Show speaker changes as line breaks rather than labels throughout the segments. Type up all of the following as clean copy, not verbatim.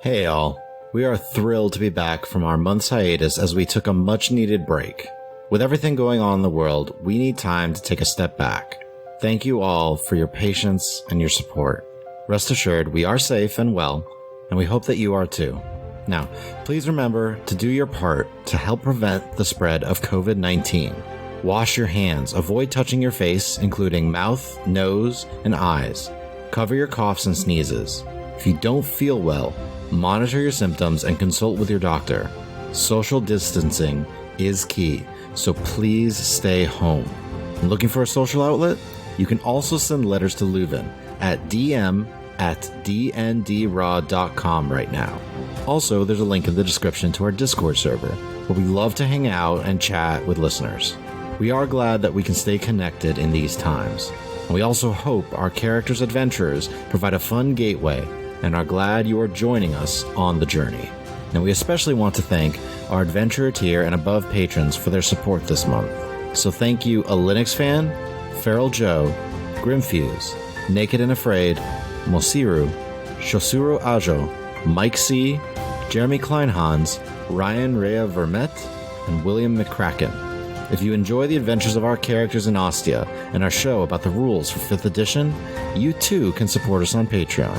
Hey all, we are thrilled to be back from our month's hiatus as we took a much needed break. With everything going on in the world, we need time to take a step back. Thank you all for your patience and your support. Rest assured, we are safe and well, and we hope that you are too. Now, please remember to do your part to help prevent the spread of COVID-19. Wash your hands, avoid touching your face, including mouth, nose, and eyes. Cover your coughs and sneezes. If you don't feel well, monitor your symptoms and consult with your doctor. Social distancing is key, so please stay home. Looking for a social outlet? You can also send letters to Leuven at dm@dndraw.com right now. Also, there's a link in the description to our Discord server, where we love to hang out and chat with listeners. We are glad that we can stay connected in these times. And we also hope our characters' adventures provide a fun gateway and are glad you are joining us on the journey. And we especially want to thank our Adventurer tier and above patrons for their support this month. So thank you, A Linux Fan, Feral Joe, Grimfuse, Naked and Afraid, Mosiru, Shosuro Ajo, Mike C., Jeremy Kleinhans, Ryan Rea Vermette, and William McCracken. If you enjoy the adventures of our characters in Ostia and our show about the rules for 5th edition, you too can support us on Patreon.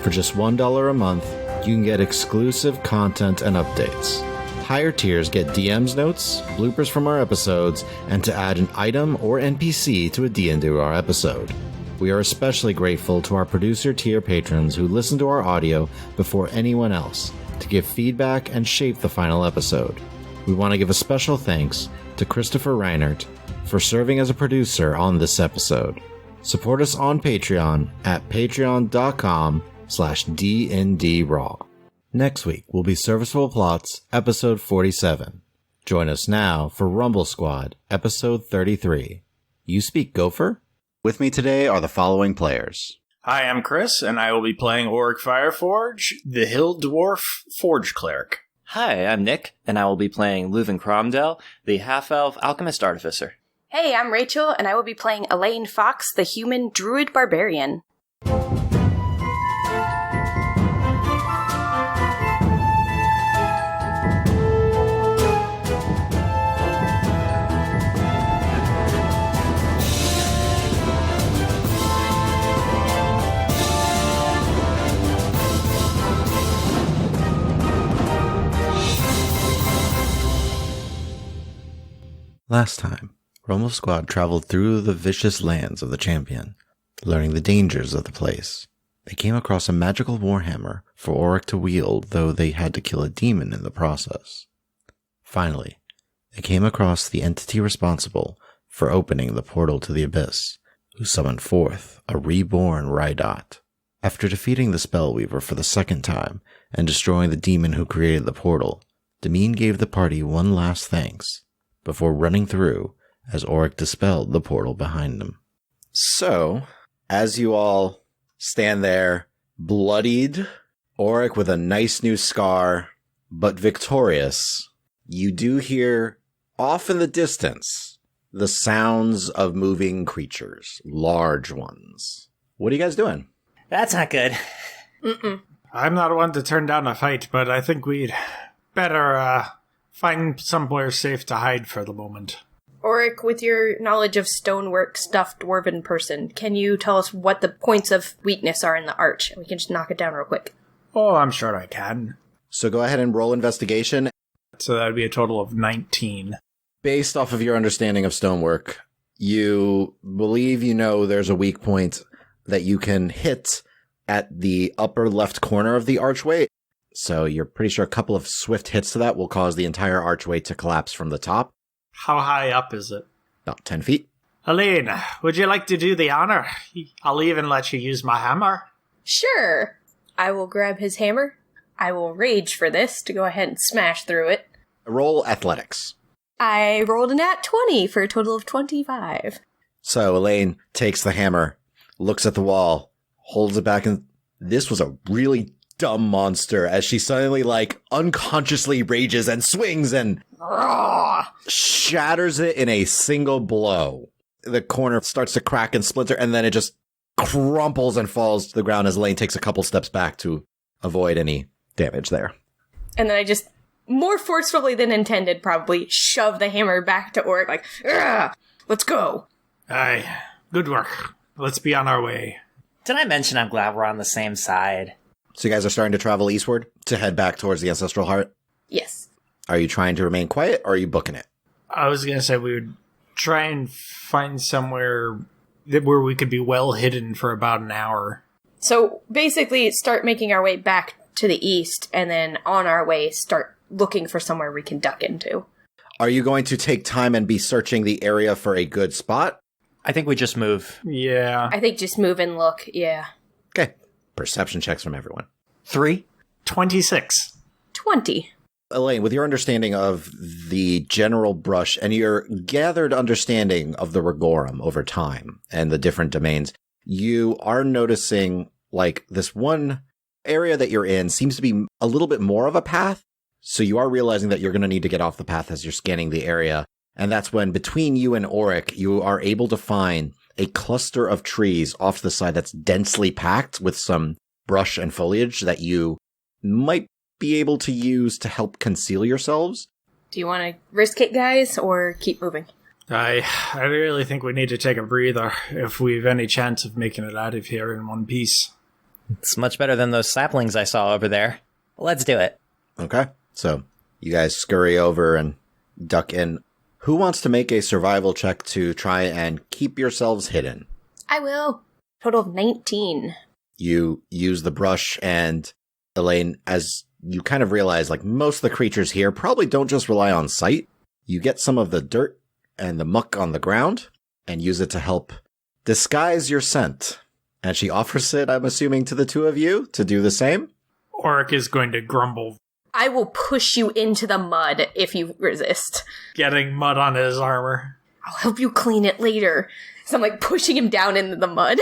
For just $1 a month, you can get exclusive content and updates. Higher tiers get DM's notes, bloopers from our episodes, and to add an item or NPC to a D&D Raw episode. We are especially grateful to our producer tier patrons who listen to our audio before anyone else to give feedback and shape the final episode. We want to give a special thanks to Christopher Reinert for serving as a producer on this episode. Support us on Patreon at patreon.com/DNDRaw. Next week will be Serviceable Plots, episode 47. Join us now for Rumble Squad, episode 33. You speak Gopher? With me today are the following players.
Hi, I'm Chris, and I will be playing Auric Fireforge, the Hill Dwarf Forge Cleric.
Hi, I'm Nick, and I will be playing Leuven Cromdell, the half-elf alchemist artificer.
Hey, I'm Rachel, and I will be playing Elaine Fox, the human druid barbarian.
Last time, Rumble Squad traveled through the vicious lands of the champion, learning the dangers of the place. They came across a magical warhammer for Auric to wield, though they had to kill a demon in the process. Finally, they came across the entity responsible for opening the portal to the abyss, who summoned forth a reborn Rydot. After defeating the Spellweaver for the second time and destroying the demon who created the portal, Demine gave the party one last thanks before running through as Auric dispelled the portal behind them. So, as you all stand there, bloodied, Auric with a nice new scar, but victorious, you do hear, off in the distance, the sounds of moving creatures, large ones. What are you guys doing?
That's not good.
I'm not one to turn down a fight, but I think we'd better find somewhere safe to hide for the moment.
Auric, with your knowledge of stonework, stuffed dwarven person, can you tell us what the points of weakness are in the arch? We can just knock it down real quick.
Oh, I'm sure I can.
So go ahead and roll investigation.
So that would be a total of 19.
Based off of your understanding of stonework, you believe you know there's a weak point that you can hit at the upper left corner of the archway. So you're pretty sure a couple of swift hits to that will cause the entire archway to collapse from the top.
How high up is it?
About 10 feet.
Helene, would you like to do the honor? I'll even let you use my hammer.
Sure. I will grab his hammer. I will rage for this to go ahead and smash through it.
Roll athletics.
I rolled a nat 20 for a total of 25.
So Elaine takes the hammer, looks at the wall, holds it back, and this was a really dumb monster as she suddenly, unconsciously rages and swings and shatters it in a single blow. The corner starts to crack and splinter, and then it just crumples and falls to the ground as Elaine takes a couple steps back to avoid any damage there.
And then I just, more forcefully than intended, probably shove the hammer back to Oric, like, "Ugh, let's go."
Aye, good work. Let's be on our way.
Did I mention I'm glad we're on the same side?
So you guys are starting to travel eastward to head back towards the Ancestral Heart?
Yes.
Are you trying to remain quiet, or are you booking it?
I was going to say we would try and find somewhere where we could be well hidden for about an hour.
So basically start making our way back to the east, and then on our way start looking for somewhere we can duck into.
Are you going to take time and be searching the area for a good spot?
I think we just move.
Yeah.
I think just move and look, yeah.
Okay. Perception checks from everyone.
3.
26.
20.
Elaine, with your understanding of the general brush and your gathered understanding of the Rigorum over time and the different domains, you are noticing, like, this one area that you're in seems to be a little bit more of a path. So you are realizing that you're going to need to get off the path as you're scanning the area. And that's when, between you and Oric, you are able to find a cluster of trees off to the side that's densely packed with some brush and foliage that you might be able to use to help conceal yourselves.
Do you want to risk it, guys, or keep moving?
I really think we need to take a breather if we've any chance of making it out of here in one piece.
It's much better than those saplings I saw over there. Let's do it.
Okay. So you guys scurry over and duck in. Who wants to make a survival check to try and keep yourselves hidden?
I will. Total of 19.
You use the brush, and Elaine, as you kind of realize, like, most of the creatures here probably don't just rely on sight. You get some of the dirt and the muck on the ground and use it to help disguise your scent. And she offers it, I'm assuming, to the two of you to do the same.
Oric is going to grumble,
I will push you into the mud if you resist.
getting mud on his armor.
I'll help you clean it later. So I'm like pushing him down into the mud.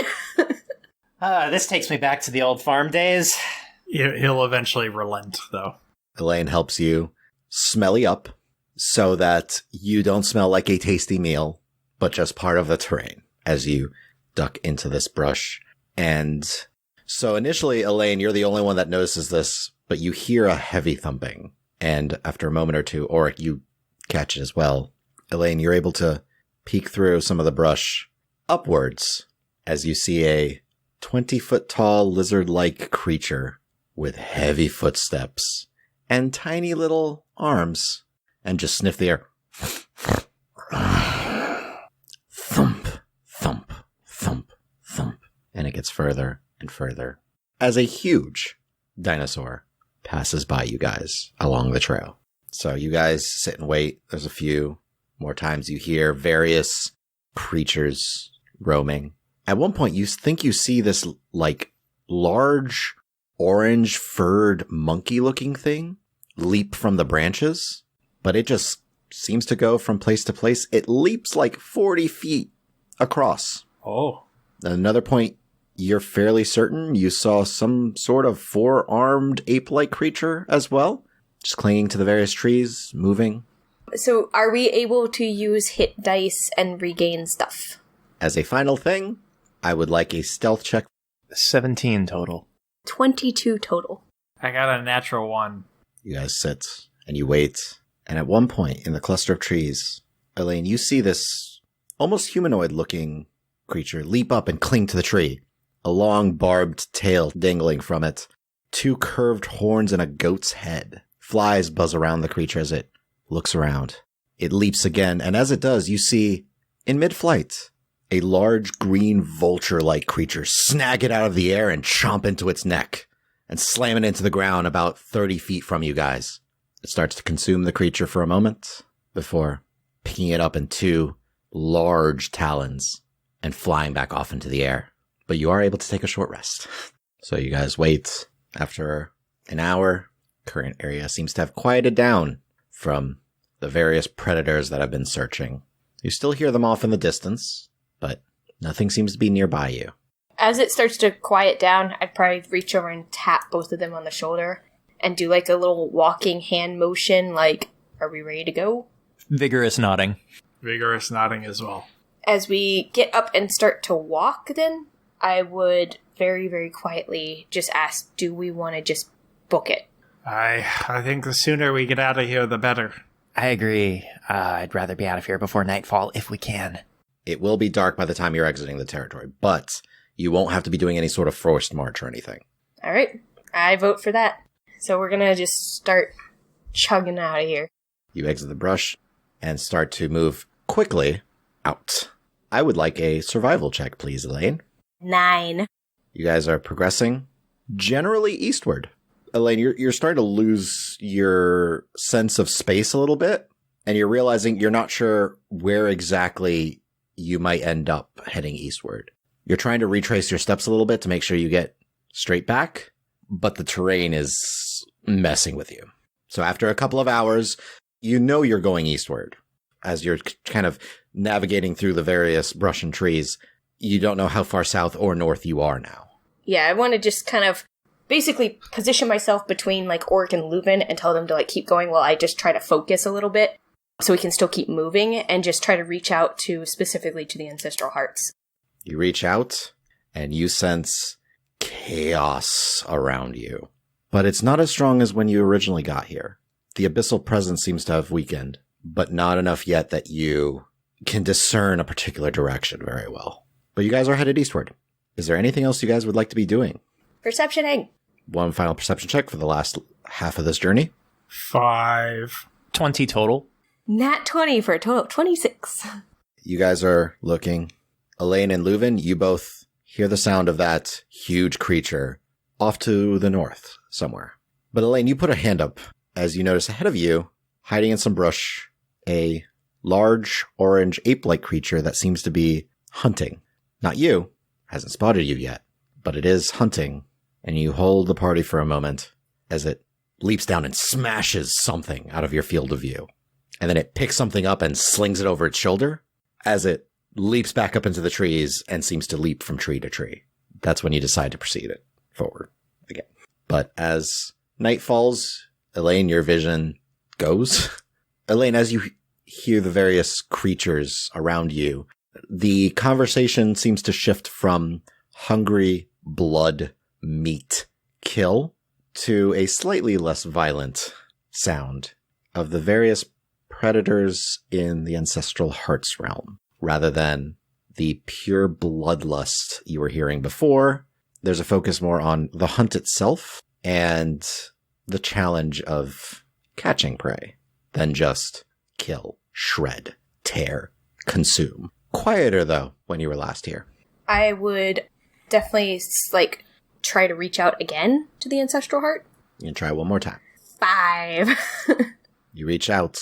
This takes me back to the old farm days.
He'll eventually relent, though.
Elaine helps you smelly up so that you don't smell like a tasty meal, but just part of the terrain as you duck into this brush. And so initially, Elaine, you're the only one that notices this, but you hear a heavy thumping. And after a moment or two, Oric, you catch it as well. Elaine, you're able to peek through some of the brush upwards as you see a 20-foot tall lizard-like creature with heavy footsteps and tiny little arms, and just sniff the air. Thump, thump, thump, thump. And it gets further and further as a huge dinosaur passes by you guys along the trail. So you guys sit and wait. There's a few more times you hear various creatures roaming. At one point, you think you see this, like, large orange furred monkey looking thing leap from the branches, but it just seems to go from place to place. It leaps like 40 feet across.
Oh.
At another point, you're fairly certain you saw some sort of four-armed ape-like creature as well, just clinging to the various trees, moving.
So are we able to use hit dice and regain stuff?
As a final thing, I would like a stealth check.
17 total.
22 total.
I got a natural 1.
You guys sit and you wait. And at one point in the cluster of trees, Elaine, you see this almost humanoid-looking creature leap up and cling to the tree. A long barbed tail dangling from it. 2 curved horns and a goat's head. Flies buzz around the creature as it looks around. It leaps again, and as it does, you see, in mid-flight, a large green vulture-like creature snag it out of the air and chomp into its neck, and slam it into the ground about 30 feet from you guys. It starts to consume the creature for a moment, before picking it up in 2 large talons and flying back off into the air. But you are able to take a short rest. So you guys wait. After an hour, current area seems to have quieted down from the various predators that have been searching. You still hear them off in the distance, but nothing seems to be nearby you.
As it starts to quiet down, I'd probably reach over and tap both of them on the shoulder and do like a little walking hand motion, like, are we ready to go?
Vigorous nodding.
Vigorous nodding as well.
As we get up and start to walk, then I would very, very quietly just ask, do we want to just book it?
I think the sooner we get out of here, the better.
I agree. I'd rather be out of here before nightfall if we can.
It will be dark by the time you're exiting the territory, but you won't have to be doing any sort of forced march or anything.
All right. I vote for that. So we're going to just start chugging out of here.
You exit the brush and start to move quickly out. I would like a survival check, please, Elaine.
9.
You guys are progressing generally eastward. Elaine, you're starting to lose your sense of space a little bit, and you're realizing you're not sure where exactly you might end up heading eastward. You're trying to retrace your steps a little bit to make sure you get straight back, but the terrain is messing with you. So after a couple of hours, you know you're going eastward. As you're kind of navigating through the various brush and trees, you don't know how far south or north you are now.
Yeah, I want to just kind of basically position myself between like Orc and Leuven and tell them to like keep going while I just try to focus a little bit so we can still keep moving and just try to reach out to specifically to the ancestral hearts.
You reach out and you sense chaos around you. But it's not as strong as when you originally got here. The abyssal presence seems to have weakened, but not enough yet that you can discern a particular direction very well. But you guys are headed eastward. Is there anything else you guys would like to be doing?
Perceptioning.
One final perception check for the last half of this journey.
5.
20 total.
Nat 20 for a total of 26.
You guys are looking. Elaine and Leuven, you both hear the sound of that huge creature off to the north somewhere. But Elaine, you put a hand up as you notice ahead of you, hiding in some brush, a large orange ape-like creature that seems to be hunting. Not you, hasn't spotted you yet, but it is hunting, and you hold the party for a moment as it leaps down and smashes something out of your field of view. And then it picks something up and slings it over its shoulder as it leaps back up into the trees and seems to leap from tree to tree. That's when you decide to proceed it forward again. But as night falls, Elaine, your vision goes. Elaine, as you hear the various creatures around you, the conversation seems to shift from hungry, blood, meat, kill to a slightly less violent sound of the various predators in the ancestral hearts realm. Rather than the pure bloodlust you were hearing before, there's a focus more on the hunt itself and the challenge of catching prey than just kill, shred, tear, consume. Quieter, though, when you were last here.
I would definitely like try to reach out again to the ancestral heart.
You can try one more time.
5.
You reach out,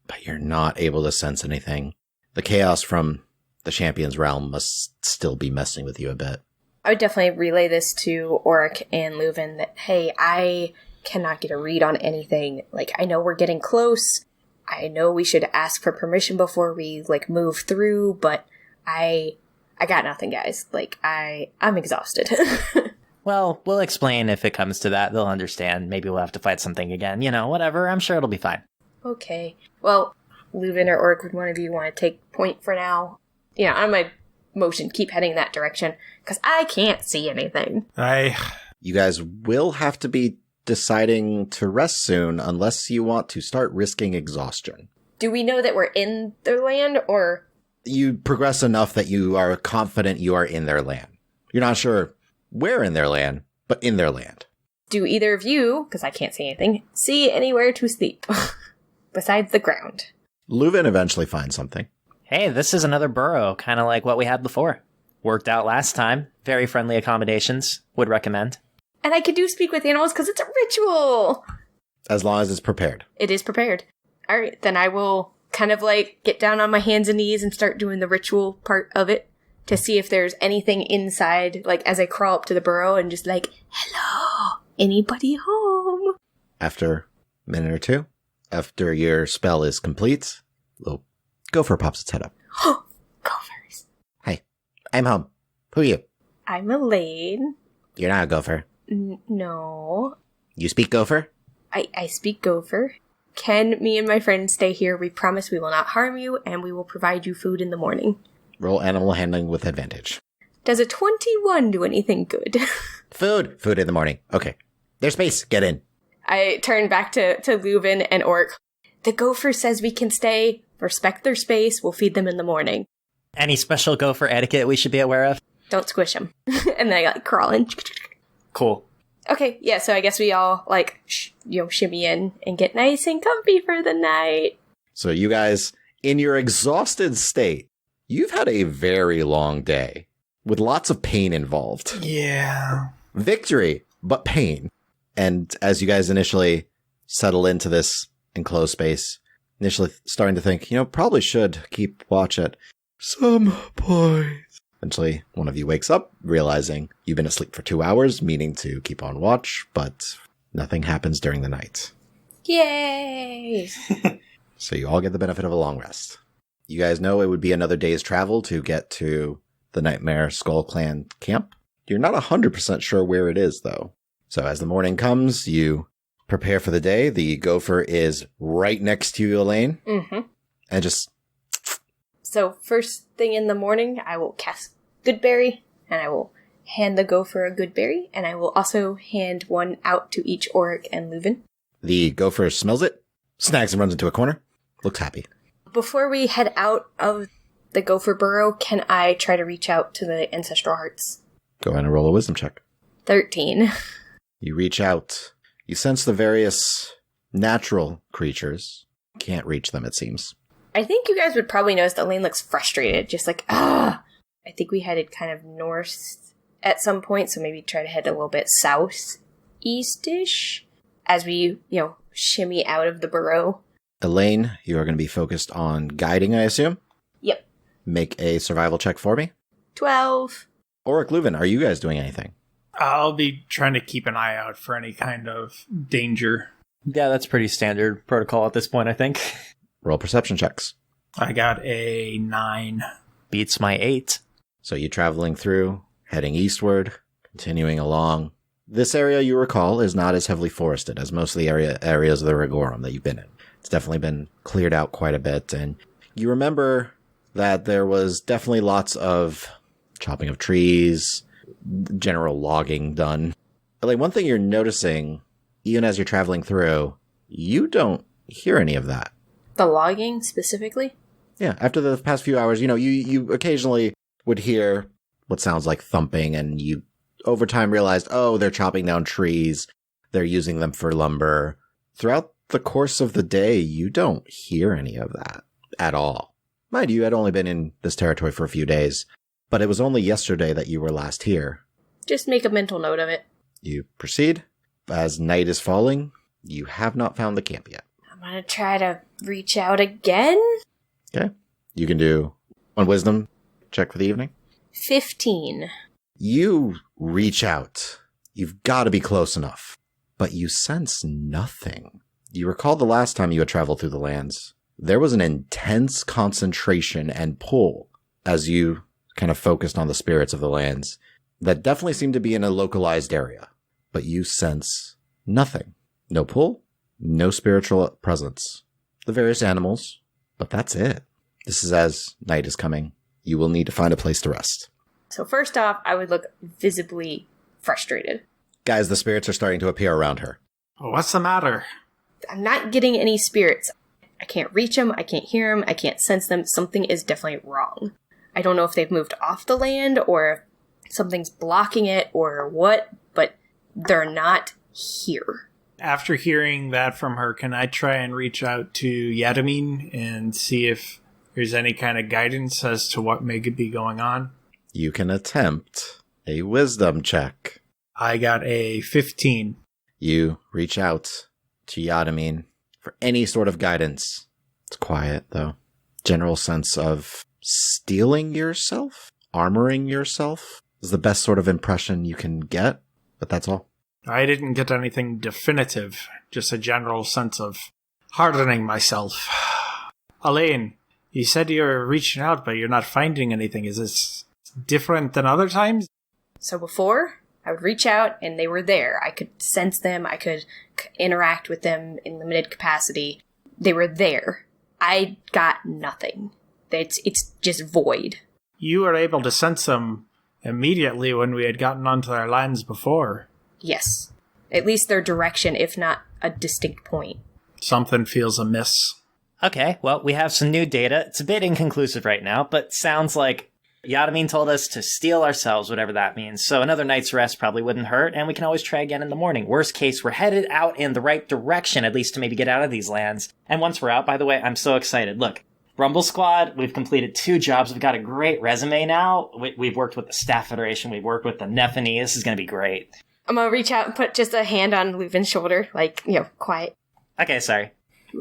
but you're not able to sense anything. The chaos from the champion's realm must still be messing with you a bit.
I would definitely relay this to Auric and Leuven that, hey, I cannot get a read on anything. Like, I know we're getting close. I know we should ask for permission before we, like, move through, but I got nothing, guys. Like, I'm exhausted.
Well, we'll explain if it comes to that. They'll understand. Maybe we'll have to fight something again. You know, whatever. I'm sure it'll be fine.
Okay. Well, Leuven or Auric, would one of you want to take point for now? Yeah, on my motion, keep heading that direction, because I can't see anything.
You guys will have to be deciding to rest soon unless you want to start risking exhaustion.
Do we know that we're in their land, or?
You progress enough that you are confident you are in their land. You're not sure where in their land, but in their land.
Do either of you, because I can't see anything, see anywhere to sleep besides the ground?
Leuven eventually finds something.
Hey, this is another burrow, kind of like what we had before. Worked out last time. Very friendly accommodations. Would recommend.
And I can do speak with animals because it's a ritual!
As long as it's prepared.
It is prepared. Alright, then I will kind of like get down on my hands and knees and start doing the ritual part of it to see if there's anything inside, like as I crawl up to the burrow and just like, hello, anybody home?
After a minute or two, after your spell is complete, little Gopher pops its head up.
Oh, Gophers.
Hey, I'm home. Who are you?
I'm Elaine.
You're not a Gopher.
No.
You speak Gopher?
I speak Gopher. Can me and my friends stay here? We promise we will not harm you, and we will provide you food in the morning.
Roll animal handling with advantage.
Does a 21 do anything good?
Food in the morning. Okay. There's space. Get in.
I turn back to Leuven and Orc. The Gopher says we can stay, respect their space, we'll feed them in the morning.
Any special Gopher etiquette we should be aware of?
Don't squish them. And then I got crawling.
Cool.
Okay, yeah, so I guess we all, shimmy in and get nice and comfy for the night.
So you guys, in your exhausted state, you've had a very long day with lots of pain involved.
Yeah.
Victory, but pain. And as you guys initially settle into this enclosed space, initially starting to think, probably should keep watch at some point. Eventually, one of you wakes up, realizing you've been asleep for 2 hours, meaning to keep on watch, but nothing happens during the night.
Yay!
So you all get the benefit of a long rest. You guys know it would be another day's travel to get to the Nightmare Skull Clan camp. You're not 100% sure where it is, though. So as the morning comes, you prepare for the day. The Gopher is right next to you, Elaine.
Mm-hmm.
And just...
So first thing in the morning, I will cast Goodberry, and I will hand the Gopher a Goodberry, and I will also hand one out to each Auric and Leuven.
The Gopher smells it, snags and runs into a corner, looks happy.
Before we head out of the Gopher burrow, can I try to reach out to the Ancestral Hearts?
Go ahead and roll a wisdom check.
13.
You reach out. You sense the various natural creatures. Can't reach them, it seems.
I think you guys would probably notice that Lane looks frustrated, just like, I think we headed kind of north at some point, so maybe try to head a little bit southeast-ish as we, shimmy out of the burrow.
Elaine, you are going to be focused on guiding, I assume?
Yep.
Make a survival check for me.
12.
Auric, Leuven, are you guys doing anything?
I'll be trying to keep an eye out for any kind of danger.
Yeah, that's pretty standard protocol at this point, I think.
Roll perception checks.
I got a 9.
Beats my 8.
So you're traveling through, heading eastward, continuing along. This area, you recall, is not as heavily forested as most of the areas of the Rigorum that you've been in. It's definitely been cleared out quite a bit, and you remember that there was definitely lots of chopping of trees, general logging done. But like one thing you're noticing, even as you're traveling through, you don't hear any of that.
The logging, specifically?
Yeah, after the past few hours, you occasionally would hear what sounds like thumping, and you over time realized, they're chopping down trees, they're using them for lumber. Throughout the course of the day, you don't hear any of that at all. Mind you, had only been in this territory for a few days, but it was only yesterday that you were last here.
Just make a mental note of it.
You proceed. As night is falling, you have not found the camp yet.
I'm gonna try to reach out again.
Okay. You can do one wisdom check for the evening.
15.
You reach out. You've got to be close enough. But you sense nothing. You recall the last time you had traveled through the lands. There was an intense concentration and pull as you kind of focused on the spirits of the lands that definitely seemed to be in a localized area. But you sense nothing. No pull, no spiritual presence. The various animals, but that's it. This is as night is coming. You will need to find a place to rest.
So first off, I would look visibly frustrated.
Guys, the spirits are starting to appear around her.
What's the matter?
I'm not getting any spirits. I can't reach them, I can't hear them, I can't sense them. Something is definitely wrong. I don't know if they've moved off the land or if something's blocking it or what, but they're not here.
After hearing that from her, can I try and reach out to Yadamine and see if there's any kind of guidance as to what may be going on?
You can attempt a wisdom check.
I got a 15.
You reach out to Yadamine for any sort of guidance. It's quiet, though. General sense of stealing yourself, armoring yourself is the best sort of impression you can get, but that's all.
I didn't get anything definitive, just a general sense of hardening myself. Elaine, you said you're reaching out, but you're not finding anything. Is this different than other times?
So before, I would reach out and they were there. I could sense them. I could interact with them in limited capacity. They were there. I got nothing. It's just void.
You were able to sense them immediately when we had gotten onto their lands before.
Yes. At least their direction, if not a distinct point.
Something feels amiss.
Okay, well, we have some new data. It's a bit inconclusive right now, but sounds like Yadamine told us to steel ourselves, whatever that means. So another night's rest probably wouldn't hurt, and we can always try again in the morning. Worst case, we're headed out in the right direction, at least to maybe get out of these lands. And once we're out, by the way, I'm so excited. Look, Rumble Squad, we've completed 2 jobs. We've got a great resume now. We've worked with the Staff Federation. We've worked with the Nephany. This is going to be great.
I'm gonna reach out and put just a hand on Leuven's shoulder, like, quiet.
Okay, sorry.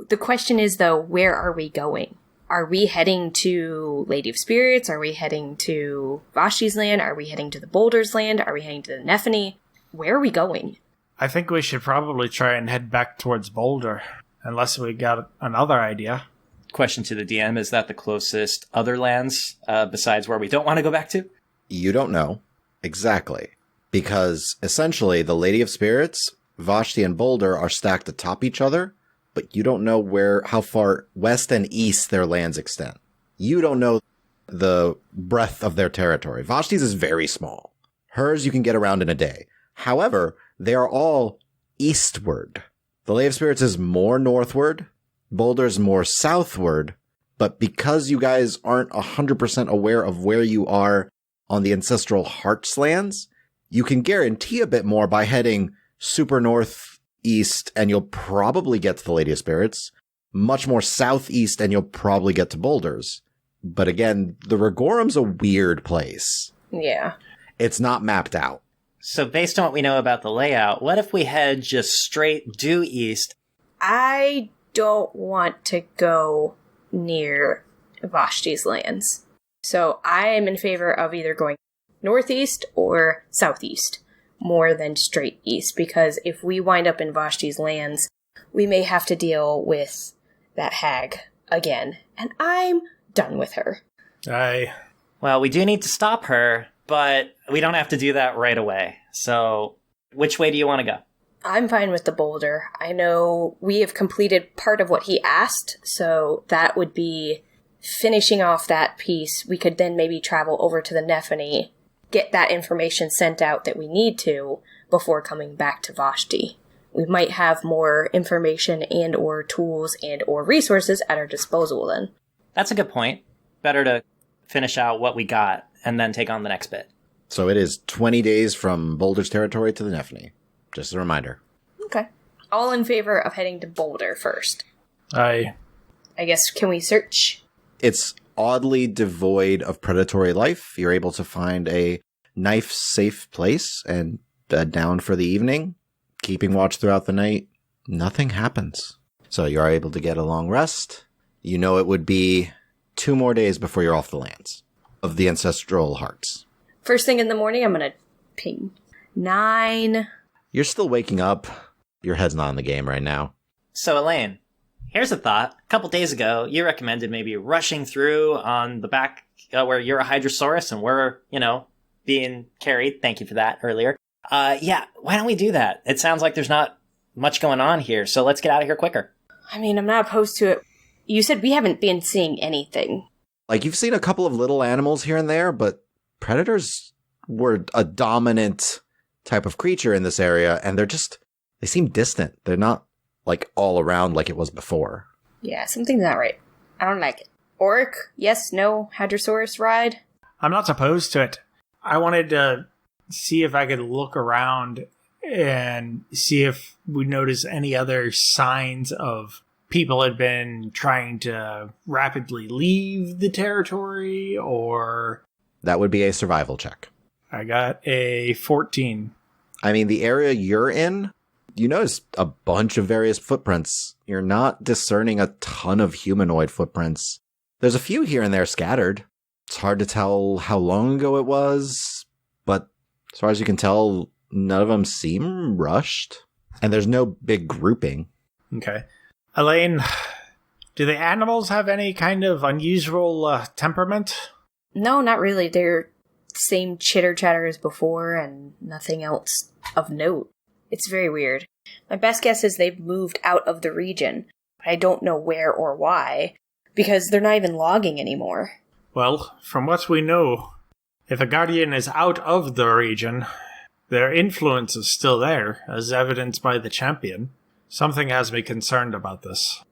The question is, though, where are we going? Are we heading to Lady of Spirits? Are we heading to Vashti's land? Are we heading to the Boulder's land? Are we heading to the Nephany? Where are we going?
I think we should probably try and head back towards Boulder, unless we got another idea.
Question to the DM, is that the closest other lands besides where we don't want to go back to?
You don't know. Exactly. Because essentially the Lady of Spirits, Vashti, and Boulder are stacked atop each other, but you don't know how far west and east their lands extend. You don't know the breadth of their territory. Vashti's is very small. Hers you can get around in a day. However, they are all eastward. The Lady of Spirits is more northward. Boulder's more southward. But because you guys aren't 100% aware of where you are on the Ancestral Hearts lands, you can guarantee a bit more by heading super northeast, and you'll probably get to the Lady of Spirits. Much more southeast, and you'll probably get to Boulder's. But again, the Rigorum's a weird place.
Yeah.
It's not mapped out.
So based on what we know about the layout, what if we head just straight due east?
I don't want to go near Vashti's lands. So I am in favor of either going northeast or southeast more than straight east, because if we wind up in Vashti's lands, we may have to deal with that hag again, and I'm done with her.
Aye.
Well, we do need to stop her, but we don't have to do that right away. So which way do you want to go?
I'm fine with the Boulder. I know we have completed part of what he asked, so that would be finishing off that piece. We could then maybe travel over to the Nephany, get that information sent out that we need to before coming back to Vashti. We might have more information and or tools and or resources at our disposal then.
That's a good point. Better to finish out what we got and then take on the next bit.
So it is 20 days from Boulder's territory to the Nephany. Just a reminder.
Okay. All in favor of heading to Boulder first.
Aye.
I guess, can we search?
It's oddly devoid of predatory life. You're able to find a knife-safe place and down for the evening, keeping watch throughout the night. Nothing happens. So you're able to get a long rest. You know it would be 2 more days before you're off the lands of the Ancestral Hearts.
First thing in the morning, I'm gonna ping 9.
You're still waking up. Your head's not in the game right now.
So Elaine, here's a thought. A couple days ago, you recommended maybe rushing through on the back where you're a Hydrosaurus and we're, being carried. Thank you for that earlier. Yeah, why don't we do that? It sounds like there's not much going on here, so let's get out of here quicker.
I mean, I'm not opposed to it. You said we haven't been seeing anything.
Like, you've seen a couple of little animals here and there, but predators were a dominant type of creature in this area, and they seem distant. They're not, all around like it was before.
Yeah, something's not right. I don't like it. Oric, yes, no, Hadrosaurus ride?
I'm not opposed to it. I wanted to see if I could look around and see if we notice any other signs of people had been trying to rapidly leave the territory, or...
That would be a survival check.
I got a 14.
I mean, the area you're in, you notice a bunch of various footprints. You're not discerning a ton of humanoid footprints. There's a few here and there scattered. It's hard to tell how long ago it was, but as far as you can tell, none of them seem rushed. And there's no big grouping.
Okay. Elaine, do the animals have any kind of unusual temperament?
No, not really. They're same chitter-chatter as before and nothing else of note. It's very weird. My best guess is they've moved out of the region. I don't know where or why, because they're not even logging anymore.
Well, from what we know, if a guardian is out of the region, their influence is still there, as evidenced by the champion. Something has me concerned about this.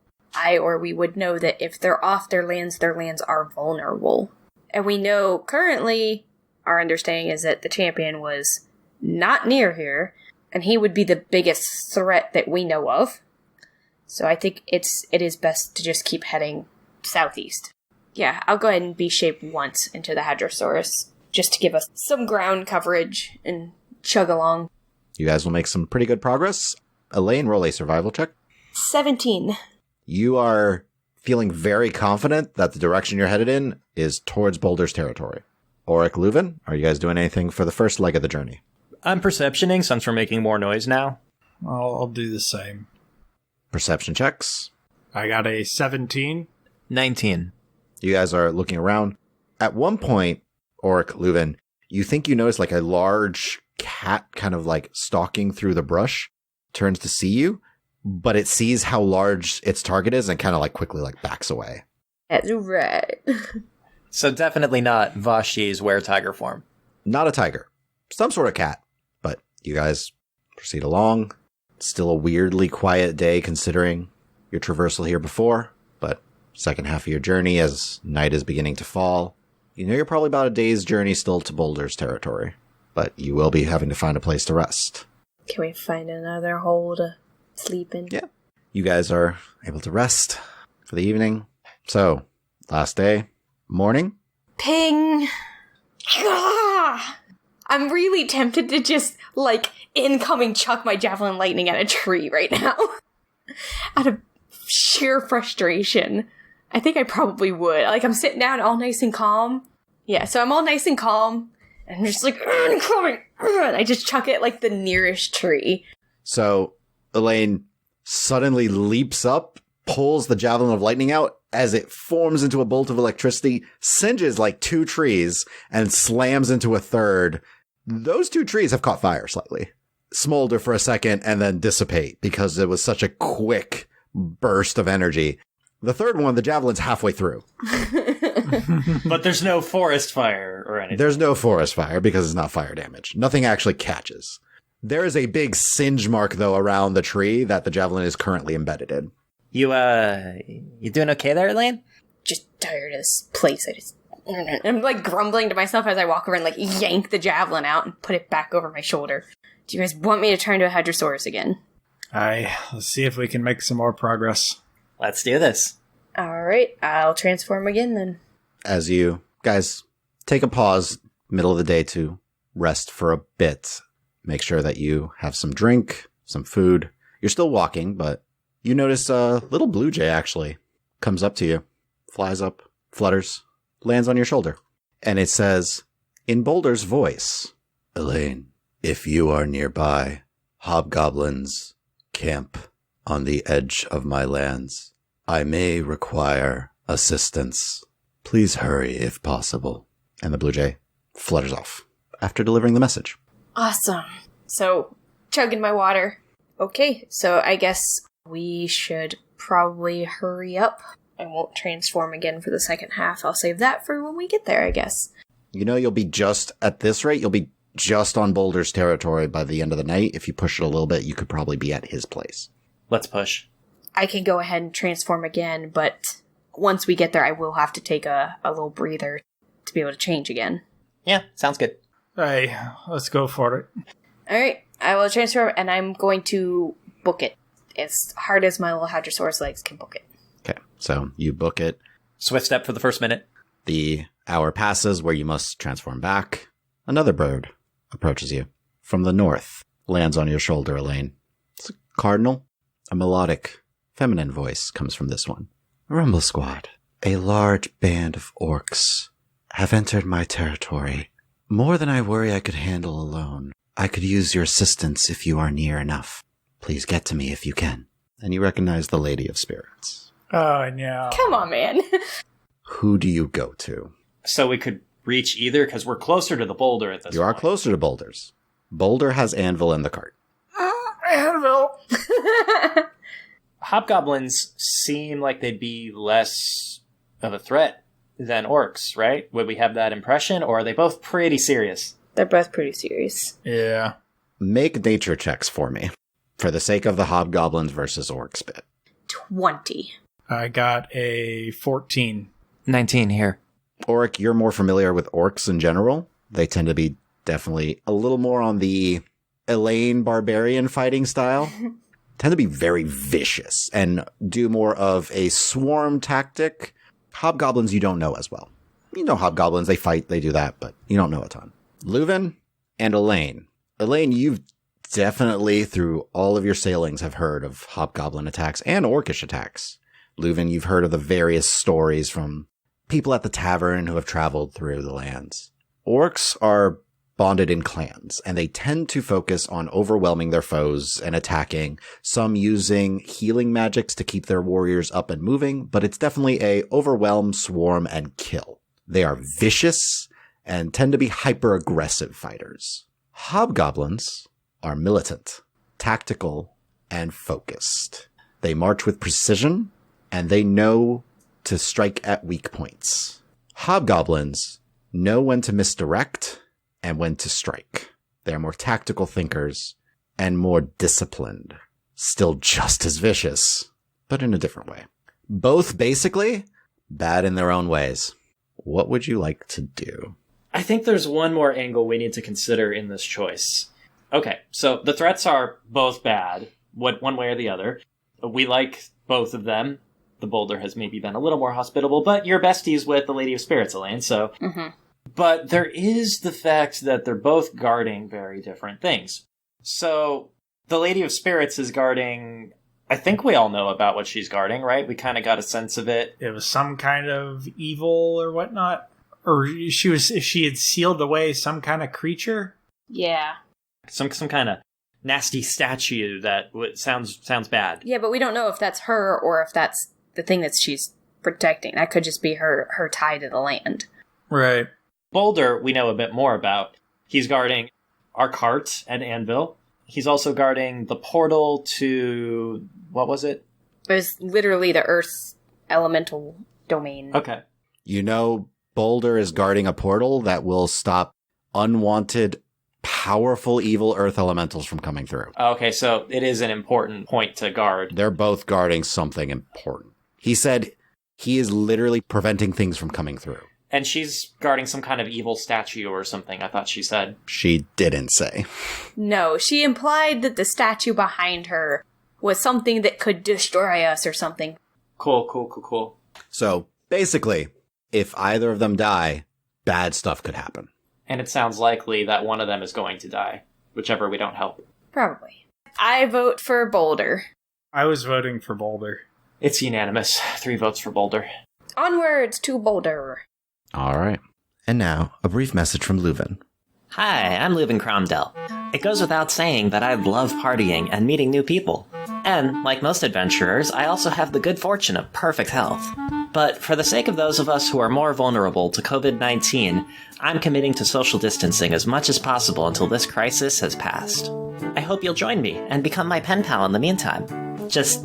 We would know that if they're off their lands are vulnerable. And we know currently, our understanding is that the champion was not near here, and he would be the biggest threat that we know of. So I think it is best to just keep heading southeast. Yeah, I'll go ahead and be shaped once into the Hadrosaurus, just to give us some ground coverage and chug along.
You guys will make some pretty good progress. Elaine, roll a survival check.
17.
You are feeling very confident that the direction you're headed in is towards Boulder's territory. Auric, Leuven, are you guys doing anything for the first leg of the journey?
I'm perceptioning since we're making more noise now.
I'll do the same.
Perception checks.
I got a 17.
19.
You guys are looking around. At one point, Auric, Leuven, you think you notice like a large cat kind of like stalking through the brush, turns to see you, but it sees how large its target is and kind of like quickly like backs away.
That's right.
So definitely not Vashi's were-tiger form.
Not a tiger. Some sort of cat. But you guys proceed along. Still a weirdly quiet day considering your traversal here before, but second half of your journey as night is beginning to fall. You know you're probably about a day's journey still to Boulder's territory, but you will be having to find a place to rest.
Can we find another hole to sleep in?
Yeah. You guys are able to rest for the evening. So, last day, morning.
Ping! Ah! I'm really tempted to just, incoming chuck my javelin lightning at a tree right now. Out of sheer frustration. I think I probably would. I'm sitting down all nice and calm. Yeah, so I'm all nice and calm. And I'm just incoming! And I just chuck it like the nearest tree.
So, Elaine suddenly leaps up, pulls the javelin of lightning out as it forms into a bolt of electricity, singes like 2 trees, and slams into a third. Those 2 trees have caught fire slightly, smolder for a second, and then dissipate because it was such a quick burst of energy. The third one, the javelin's halfway through.
But there's no forest fire or anything.
There's no forest fire because it's not fire damage. Nothing actually catches. There is a big singe mark, though, around the tree that the javelin is currently embedded in.
You doing okay there, Elaine?
Just tired of this place. I'm grumbling to myself as I walk over and yank the javelin out and put it back over my shoulder. Do you guys want me to turn to a Hadrosaurus again?
Let's see if we can make some more progress.
Let's do this.
Alright, I'll transform again then.
As you guys take a pause, middle of the day, to rest for a bit, make sure that you have some drink, some food. You're still walking, but you notice a little blue jay actually comes up to you, flies up, flutters, lands on your shoulder. And it says, in Boulder's voice, Elaine, if you are nearby, hobgoblins camp on the edge of my lands. I may require assistance. Please hurry if possible. And the blue jay flutters off after delivering the message.
Awesome. So, chugging my water. Okay, so I guess we should probably hurry up. I won't transform again for the second half. I'll save that for when we get there, I guess.
You know, you'll be just, at this rate, you'll be just on Boulder's territory by the end of the night. If you push it a little bit, you could probably be at his place.
Let's push.
I can go ahead and transform again, but once we get there, I will have to take a little breather to be able to change again.
Yeah, sounds good.
Hey, let's go for it.
Alright, I will transform, and I'm going to book it as hard as my little Hadrosaurus legs can book it.
Okay, so you book it.
Swift step for the first minute.
The hour passes where you must transform back. Another bird approaches you from the north, lands on your shoulder, Elaine. It's a cardinal. A melodic, feminine voice comes from this one. Rumble Squad, a large band of orcs have entered my territory. More than I worry I could handle alone. I could use your assistance if you are near enough. Please get to me if you can. And you recognize the Lady of Spirits.
Oh, no.
Come on, man.
Who do you go to?
So we could reach either because we're closer to the boulder at this
You
point.
are closer to Boulder's. Boulder has Anvil in the cart.
Anvil!
Hobgoblins seem like they'd be less of a threat than orcs, right? Would we have that impression, or are they both pretty serious?
They're both pretty serious.
Yeah.
Make nature checks for me. For the sake of the hobgoblins versus orcs bit.
20.
I got a 14.
19 here.
Oric, you're more familiar with orcs in general. They tend to be definitely a little more on the Elaine barbarian fighting style. Tend to be very vicious and do more of a swarm tactic. Hobgoblins you don't know as well. You know hobgoblins, they fight, they do that, but you don't know a ton. Leuven and Elaine. Elaine, you've definitely, through all of your sailings, have heard of hobgoblin attacks and orcish attacks. Leuven, you've heard of the various stories from people at the tavern who have traveled through the lands. Orcs are bonded in clans, and they tend to focus on overwhelming their foes and attacking, some using healing magics to keep their warriors up and moving, but it's definitely a overwhelm, swarm, and kill. They are vicious and tend to be hyper-aggressive fighters. Hobgoblins are militant, tactical, and focused. They march with precision, and they know to strike at weak points. Hobgoblins know when to misdirect and when to strike. They are more tactical thinkers and more disciplined. Still just as vicious, but in a different way. Both basically bad in their own ways. What would you like to do?
I think there's one more angle we need to consider in this choice. Okay, so the threats are both bad, one way or the other. We like both of them. The Boulder has maybe been a little more hospitable, but you're besties with the Lady of Spirits, Elaine, so... Mm-hmm. But there is the fact that they're both guarding very different things. So, the Lady of Spirits is guarding... I think we all know about what she's guarding, right? We kind of got a sense of it.
It was some kind of evil or whatnot? Or she had sealed away some kind of creature?
Yeah.
Some kind of nasty statue that sounds bad.
Yeah, but we don't know if that's her or if that's the thing that she's protecting. That could just be her tie to the land.
Right.
Boulder, we know a bit more about. He's guarding our cart and anvil. He's also guarding the portal to... what was it?
It was literally the Earth's elemental domain.
Okay.
You know, Boulder is guarding a portal that will stop unwanted, powerful, evil earth elementals from coming through.
Okay, so it is an important point to guard.
They're both guarding something important. He said he is literally preventing things from coming through.
And she's guarding some kind of evil statue or something, I thought she said.
She didn't say.
No, she implied that the statue behind her was something that could destroy us or something.
Cool.
So, basically, if either of them die, bad stuff could happen.
And it sounds likely that one of them is going to die, whichever we don't help.
Probably. I vote for Boulder.
I was voting for Boulder.
It's unanimous. 3 votes for Boulder.
Onwards to Boulder.
All right. And now, a brief message from Leuven.
Hi, I'm Leuven Cromdell. It goes without saying that I love partying and meeting new people. And, like most adventurers, I also have the good fortune of perfect health. But for the sake of those of us who are more vulnerable to COVID-19, I'm committing to social distancing as much as possible until this crisis has passed. I hope you'll join me and become my pen pal in the meantime. Just,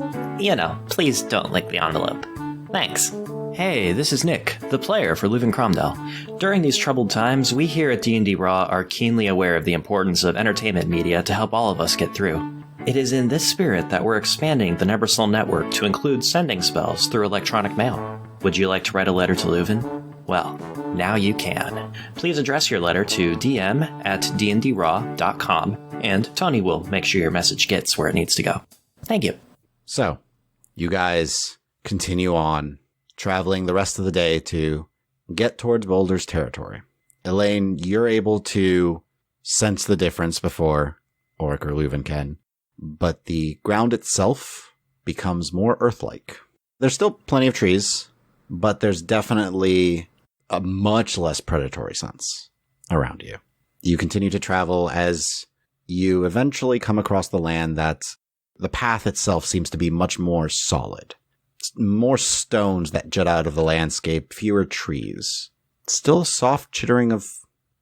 please don't lick the envelope. Thanks. Hey, this is Nick, the player for Leuven Cromdell. During these troubled times, we here at D&D Raw are keenly aware of the importance of entertainment media to help all of us get through. It is in this spirit that we're expanding the Nebersol network to include sending spells through electronic mail. Would you like to write a letter to Leuven? Well, now you can. Please address your letter to dm@dndraw.com, and Tony will make sure your message gets where it needs to go. Thank you.
So, you guys continue on, traveling the rest of the day to get towards Boulder's territory. Elaine, you're able to sense the difference before Oric or Leuven can, but the ground itself becomes more Earth-like. There's still plenty of trees, but there's definitely a much less predatory sense around you. You continue to travel as you eventually come across the land that the path itself seems to be much more solid. More stones that jut out of the landscape, fewer trees. Still a soft chittering of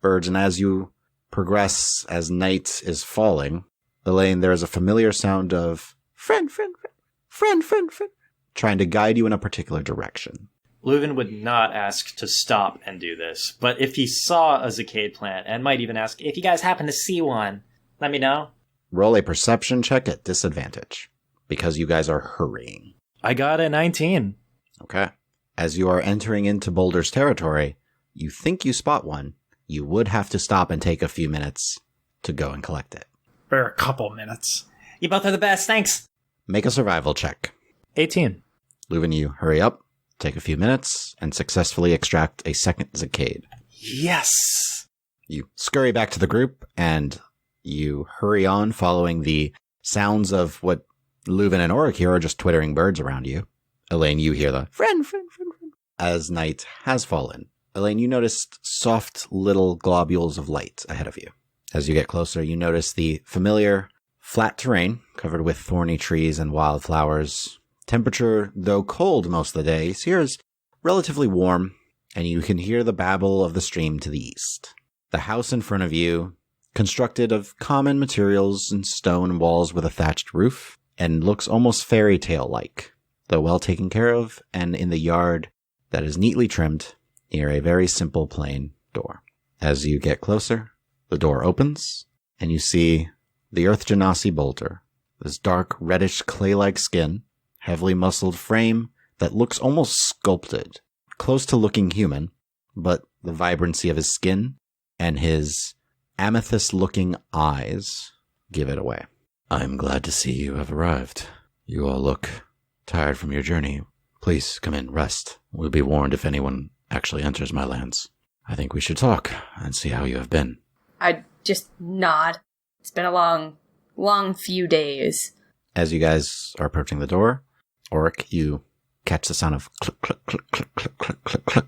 birds, and as you progress, as night is falling, Elaine, there is a familiar sound of friend, trying to guide you in a particular direction.
Leuven would not ask to stop and do this, but if he saw a Zacade plant, and might even ask, if you guys happen to see one, let me know.
roll a perception check at disadvantage, because you guys are hurrying.
I got a 19.
Okay. As you are entering into Boulder's territory, you think you spot one. You would have to stop and take a few minutes to go and collect it.
For a couple minutes.
You both are the best, thanks.
Make a survival check.
18.
Leuven, you hurry up, take a few minutes, and successfully extract a second Zacade.
Yes!
You scurry back to the group, and you hurry on following the sounds of what Leuven and Auric hear are just twittering birds around you. Elaine, you hear the friend. As night has fallen, Elaine, you noticed soft little globules of light ahead of you. As you get closer, you notice the familiar flat terrain covered with thorny trees and wildflowers. Temperature, though cold most of the day, here is relatively warm, and you can hear the babble of the stream to the east. The house in front of you, constructed of common materials and stone walls with a thatched roof, and looks almost fairy tale-like, though well taken care of, and in the yard that is neatly trimmed near a very simple plain door. As you get closer, the door opens, and you see the Earth Genasi boulder, this dark reddish clay-like skin, heavily muscled frame that looks almost sculpted, close to looking human, but the vibrancy of his skin and his amethyst-looking eyes give it away. I'm glad to see you have arrived. You all look tired from your journey. Please come in, rest. We'll be warned if anyone actually enters my lands. I think we should talk and see how you have been.
I just nod. It's been a long few days.
As you guys are approaching the door, Auric, you catch the sound of click, click, click, click, click, click, click, click,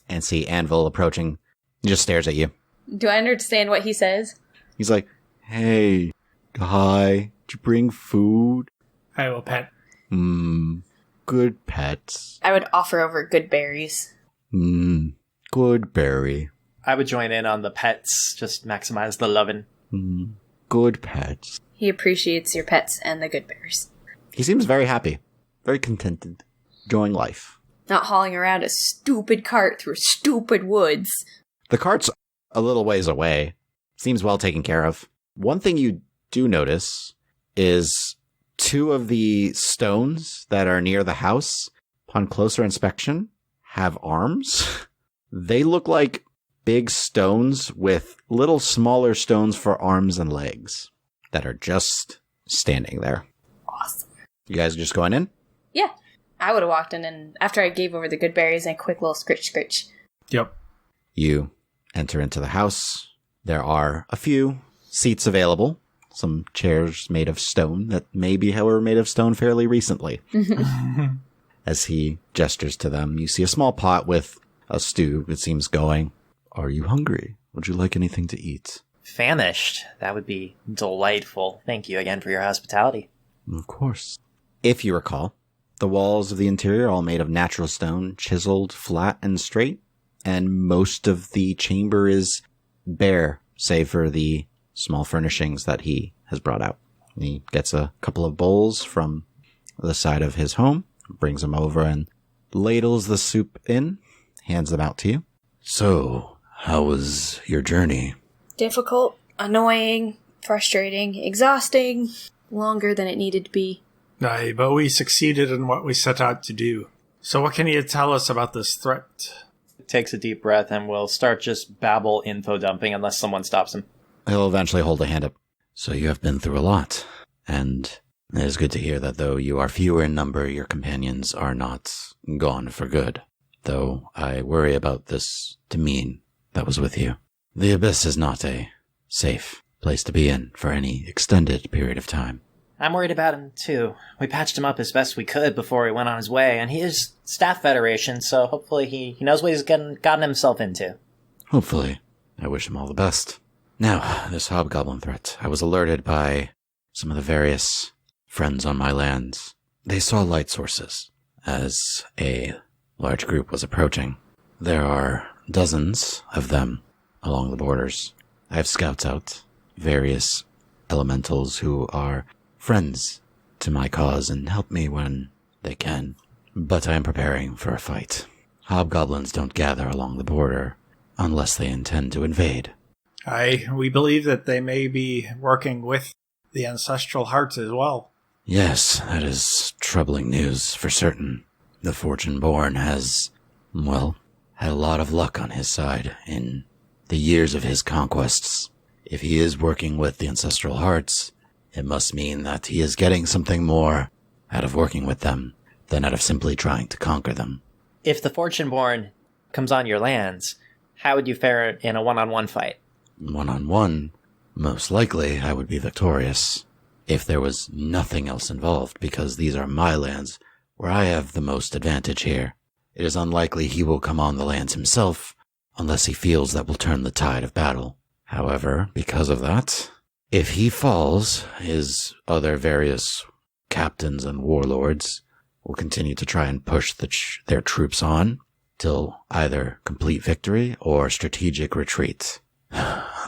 and see Anvil approaching. He just stares at you.
Do I understand what he says?
He's like, hey, hi, did you bring food?
I will pet.
Good pets.
I would offer over good berries.
Good berry.
I would join in on the pets, just maximize the lovin'.
Good pets.
He appreciates your pets and the good berries.
He seems very happy, very contented, enjoying life.
Not hauling around a stupid cart through stupid woods.
The cart's a little ways away. Seems well taken care of. One thing you do notice is 2 of the stones that are near the house, upon closer inspection, have arms. They look like big stones with little smaller stones for arms and legs that are just standing there.
Awesome.
You guys are just going in?
Yeah. I would have walked in, and after I gave over the good berries and a quick little scritch.
Yep.
You enter into the house. There are a few seats available. Some chairs made of stone that maybe were made of stone fairly recently. As he gestures to them, you see a small pot with a stew, it seems, going. Are you hungry? Would you like anything to eat?
Famished. That would be delightful. Thank you again for your hospitality.
Of course. If you recall, the walls of the interior are all made of natural stone, chiseled flat and straight, and most of the chamber is bare, save for the small furnishings that he has brought out. He gets a couple of bowls from the side of his home, brings them over and ladles the soup in, hands them out to you. So, how was your journey?
Difficult, annoying, frustrating, exhausting, longer than it needed to be.
Aye, but we succeeded in what we set out to do. So what can you tell us about this threat?
Takes a deep breath and will start just babble info dumping unless someone stops him.
He'll eventually hold a hand up. So you have been through a lot, and it is good to hear that though you are fewer in number, your companions are not gone for good. Though I worry about this demean that was with you. The Abyss is not a safe place to be in for any extended period of time.
I'm worried about him, too. We patched him up as best we could before he went on his way, and he is Staff Federation, so hopefully he knows what he's gotten himself into.
Hopefully. I wish him all the best. Now, this hobgoblin threat. I was alerted by some of the various friends on my lands. They saw light sources as a large group was approaching. There are dozens of them along the borders. I have scouts out, various elementals who are friends to my cause and help me when they can. But I am preparing for a fight. Hobgoblins don't gather along the border unless they intend to invade.
Aye, we believe that they may be working with the ancestral heart as well.
Yes, that is troubling news for certain. The Fortune-born has, well, had a lot of luck on his side in the years of his conquests. If he is working with the ancestral hearts, it must mean that he is getting something more out of working with them than out of simply trying to conquer them.
If the Fortune-born comes on your lands, how would you fare in a one-on-one fight?
One-on-one, most likely I would be victorious if there was nothing else involved, because these are my lands where I have the most advantage here. It is unlikely he will come on the lands himself unless he feels that will turn the tide of battle. However, because of that, if he falls, his other various captains and warlords will continue to try and push their troops on till either complete victory or strategic retreat.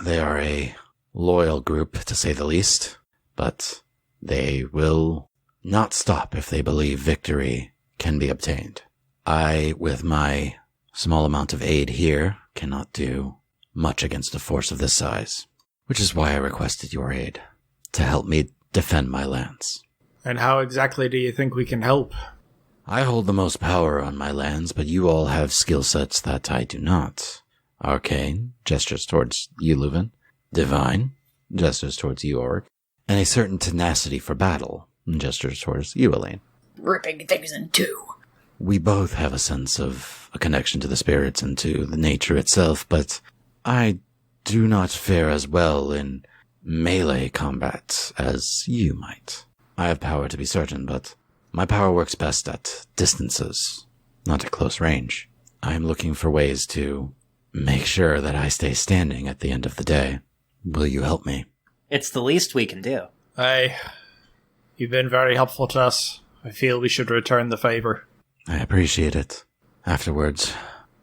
They are a loyal group, to say the least, but they will not stop if they believe victory can be obtained. I, with my small amount of aid here, cannot do much against a force of this size, which is why I requested your aid, to help me defend my lands.
And how exactly do you think we can help?
I hold the most power on my lands, but you all have skill sets that I do not. Arcane, gestures towards you, Leuven. Divine, gestures towards you, Oric. And a certain tenacity for battle, gestures towards you, Elaine.
Ripping things in two.
We both have a sense of a connection to the spirits and to the nature itself, but I do not fare as well in melee combat as you might. I have power to be certain, but my power works best at distances, not at close range. I am looking for ways to make sure that I stay standing at the end of the day. Will you help me?
It's the least we can do.
You've been very helpful to us. I feel we should return the favor.
I appreciate it. Afterwards,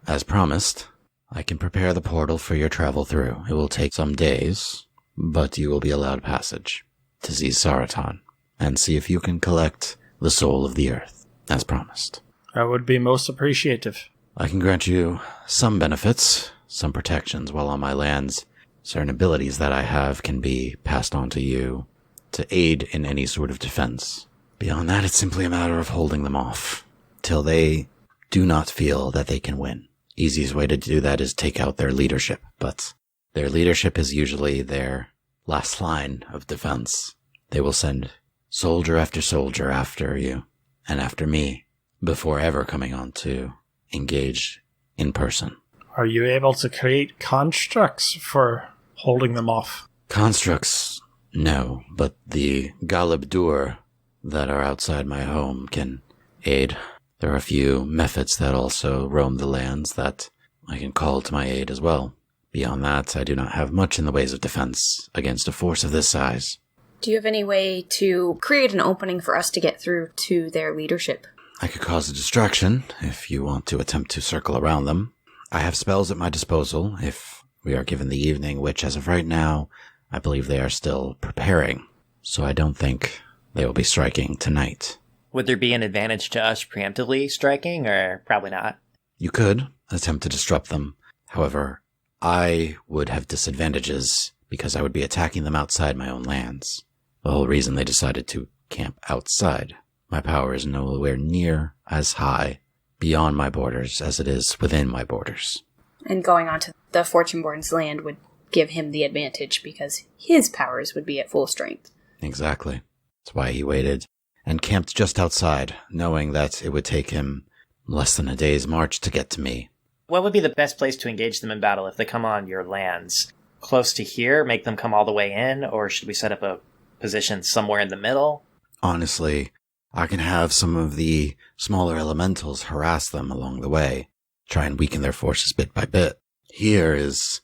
as promised, I can prepare the portal for your travel through. It will take some days, but you will be allowed passage to see Saratan and see if you can collect the soul of the earth, as promised.
I would be most appreciative.
I can grant you some benefits, some protections while on my lands. Certain abilities that I have can be passed on to you to aid in any sort of defense. Beyond that, it's simply a matter of holding them off till they do not feel that they can win. Easiest way to do that is take out their leadership, but their leadership is usually their last line of defense. They will send soldier after you and after me before ever coming on to engage in person.
Are you able to create constructs for holding them off?
Constructs, no, but the Galibdur that are outside my home can aid. There are a few mephits that also roam the lands that I can call to my aid as well. Beyond that, I do not have much in the ways of defense against a force of this size.
Do you have any way to create an opening for us to get through to their leadership?
I could cause a distraction if you want to attempt to circle around them. I have spells at my disposal if we are given the evening, which as of right now, I believe they are still preparing. So I don't think they will be striking tonight.
Would there be an advantage to us preemptively striking, or probably not?
You could attempt to disrupt them. However, I would have disadvantages because I would be attacking them outside my own lands. The whole reason they decided to camp outside. My power is nowhere near as high beyond my borders as it is within my borders.
And going onto the Fortuneborn's land would give him the advantage because his powers would be at full strength.
Exactly. That's why he waited and camped just outside, knowing that it would take him less than a day's march to get to me.
What would be the best place to engage them in battle if they come on your lands? Close to here, make them come all the way in, or should we set up a position somewhere in the middle?
Honestly, I can have some of the smaller elementals harass them along the way, try and weaken their forces bit by bit. Here is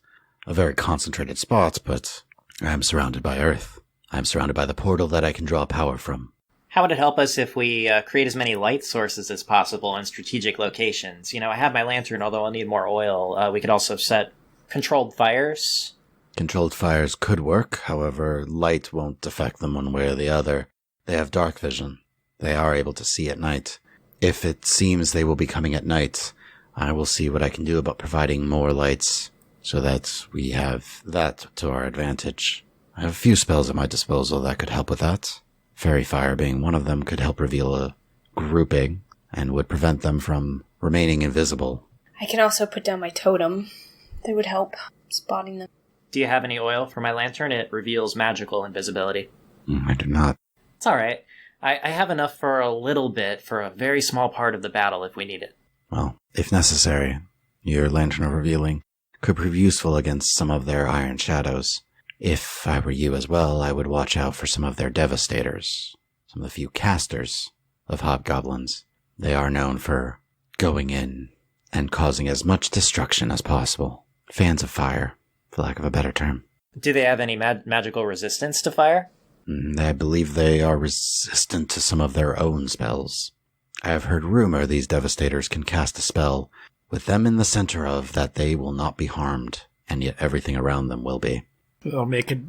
a very concentrated spot, but I am surrounded by Earth. I am surrounded by the portal that I can draw power from.
How would it help us if we create as many light sources as possible in strategic locations? You know, I have my lantern, although I'll need more oil. We could also set controlled fires.
Controlled fires could work, however, light won't affect them one way or the other. They have dark vision. They are able to see at night. If it seems they will be coming at night, I will see what I can do about providing more lights so that we have that to our advantage. I have a few spells at my disposal that could help with that. Fairy Fire being one of them could help reveal a grouping and would prevent them from remaining invisible.
I can also put down my totem. That would help spotting them.
Do you have any oil for my lantern? It reveals magical invisibility.
I do not.
It's all right. I have enough for a little bit for a very small part of the battle if we need it.
Well, if necessary, your Lantern of Revealing could prove useful against some of their iron shadows. If I were you as well, I would watch out for some of their devastators, some of the few casters of Hobgoblins. They are known for going in and causing as much destruction as possible. Fans of fire, for lack of a better term.
Do they have any magical resistance to fire?
I believe they are resistant to some of their own spells. I have heard rumor these devastators can cast a spell with them in the center of that they will not be harmed, and yet everything around them will be.
It'll make it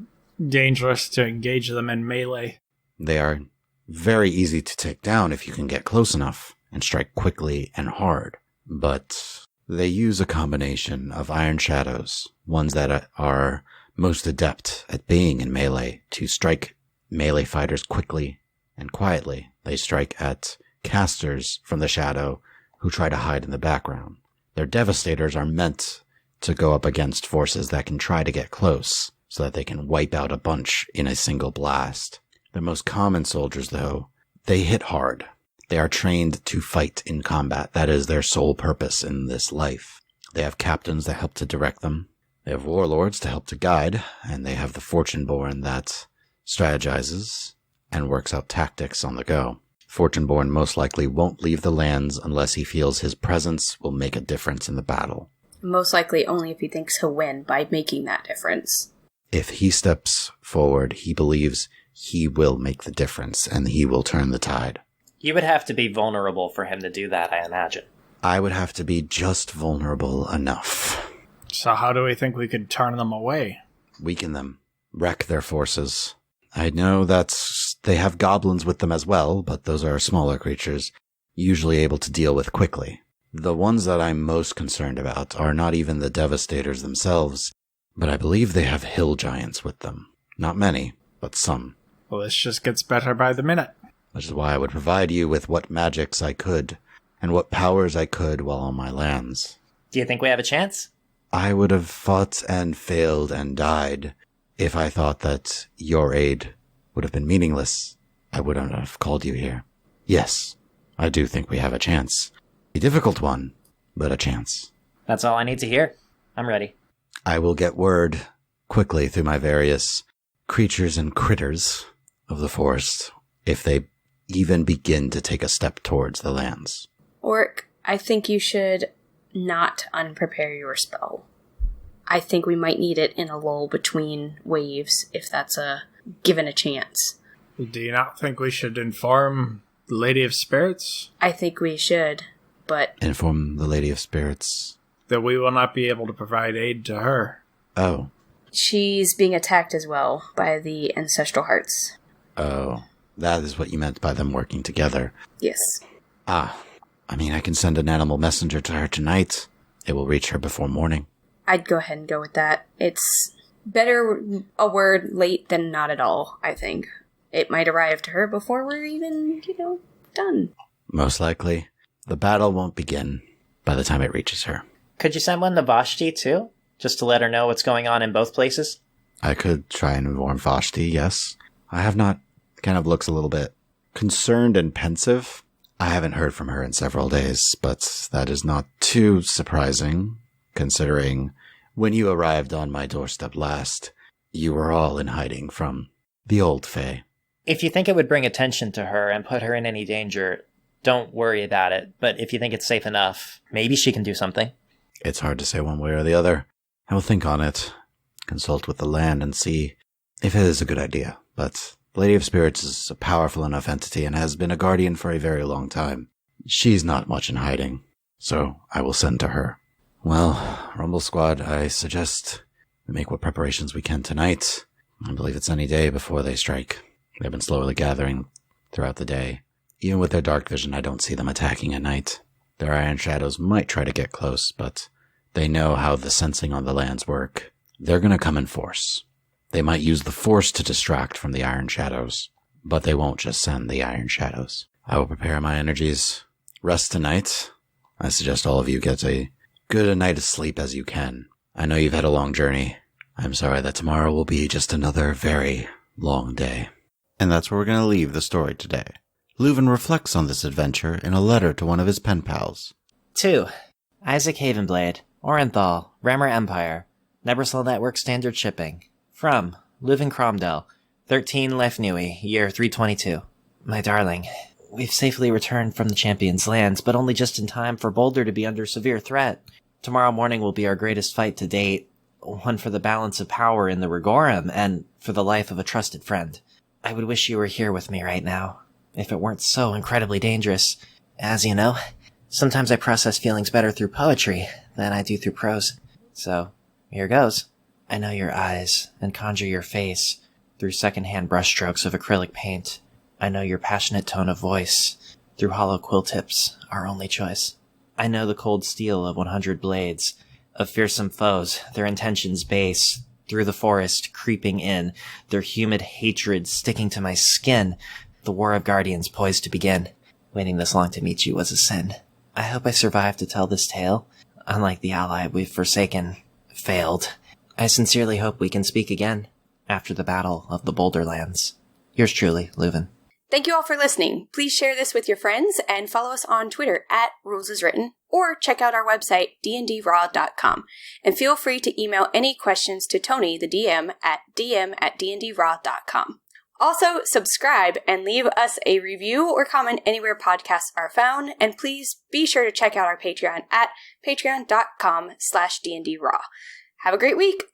dangerous to engage them in melee.
They are very easy to take down if you can get close enough and strike quickly and hard, but they use a combination of iron shadows, ones that are most adept at being in melee, to strike melee fighters quickly and quietly. They strike at casters from the shadow who try to hide in the background. Their devastators are meant to go up against forces that can try to get close so that they can wipe out a bunch in a single blast. The most common soldiers, though, they hit hard. They are trained to fight in combat. That is their sole purpose in this life. They have captains that help to direct them. They have warlords to help to guide, and they have the Fortuneborn that strategizes and works out tactics on the go. Fortuneborn most likely won't leave the lands unless he feels his presence will make a difference in the battle.
Most likely only if he thinks he'll win by making that difference.
If he steps forward, he believes he will make the difference and he will turn the tide.
You would have to be vulnerable for him to do that, I imagine.
I would have to be just vulnerable enough.
So how do we think we could turn them away?
Weaken them. Wreck their forces. I know that they have goblins with them as well, but those are smaller creatures, usually able to deal with quickly. The ones that I'm most concerned about are not even the devastators themselves, but I believe they have hill giants with them. Not many, but some.
Well, this just gets better by the minute.
Which is why I would provide you with what magics I could, and what powers I could while on my lands.
Do you think we have a chance?
I would have fought and failed and died if I thought that your aid would have been meaningless. I wouldn't have called you here. Yes, I do think we have a chance. A difficult one, but a chance.
That's all I need to hear. I'm ready.
I will get word quickly through my various creatures and critters of the forest if they even begin to take a step towards the lands.
Orc, I think you should not unprepare your spell. I think we might need it in a lull between waves if that's given a chance.
Do you not think we should inform the Lady of Spirits?
I think we should, but...
Inform the Lady of Spirits.
That we will not be able to provide aid to her.
Oh.
She's being attacked as well by the Ancestral Hearts.
Oh. That is what you meant by them working together.
Yes.
Ah. I mean, I can send an animal messenger to her tonight. It will reach her before morning.
I'd go ahead and go with that. It's better a word late than not at all, I think. It might arrive to her before we're even, done.
Most likely. The battle won't begin by the time it reaches her.
Could you send one to Vashti, too? Just to let her know what's going on in both places?
I could try and inform Vashti, yes. I have not. Kind of looks a little bit concerned and pensive. I haven't heard from her in several days, but that is not too surprising, considering when you arrived on my doorstep last, you were all in hiding from the old Fae.
If you think it would bring attention to her and put her in any danger, don't worry about it. But if you think it's safe enough, maybe she can do something.
It's hard to say one way or the other. I will think on it, consult with the land, and see if it is a good idea. But the Lady of Spirits is a powerful enough entity and has been a guardian for a very long time. She's not much in hiding, so I will send to her. Well, Rumble Squad, I suggest we make what preparations we can tonight. I believe it's any day before they strike. They've been slowly gathering throughout the day. Even with their dark vision, I don't see them attacking at night. Their iron shadows might try to get close, but they know how the sensing on the lands work. They're going to come in force. They might use the Force to distract from the Iron Shadows, but they won't just send the Iron Shadows. I will prepare my energies. Rest tonight. I suggest all of you get a good a night of sleep as you can. I know you've had a long journey. I'm sorry that tomorrow will be just another very long day. And that's where we're going to leave the story today. Leuven reflects on this adventure in a letter to one of his pen pals.
2. Isaac Havenblade, Orenthal, Rammer Empire, Nebersol Network Standard Shipping. From Leuven Cromdell, 13 Lefnui, year 322. My darling, we've safely returned from the Champion's lands, but only just in time for Boulder to be under severe threat. Tomorrow morning will be our greatest fight to date, one for the balance of power in the Rigorum, and for the life of a trusted friend. I would wish you were here with me right now, if it weren't so incredibly dangerous. As you know, sometimes I process feelings better through poetry than I do through prose. So, here goes. I know your eyes and conjure your face through second-hand brushstrokes of acrylic paint. I know your passionate tone of voice through hollow quill tips, our only choice. I know the cold steel of 100 blades, of fearsome foes, their intentions base, through the forest creeping in, their humid hatred sticking to my skin, the war of guardians poised to begin. Waiting this long to meet you was a sin. I hope I survived to tell this tale, unlike the ally we've forsaken, failed. I sincerely hope we can speak again after the Battle of the Boulderlands. Yours truly, Leuven.
Thank you all for listening. Please share this with your friends and follow us on Twitter at RulesAsWritten or check out our website dndraw.com. And feel free to email any questions to Tony, the DM, at dm@dndraw.com. Also, subscribe and leave us a review or comment anywhere podcasts are found. And please be sure to check out our Patreon at patreon.com/dndraw. Have a great week!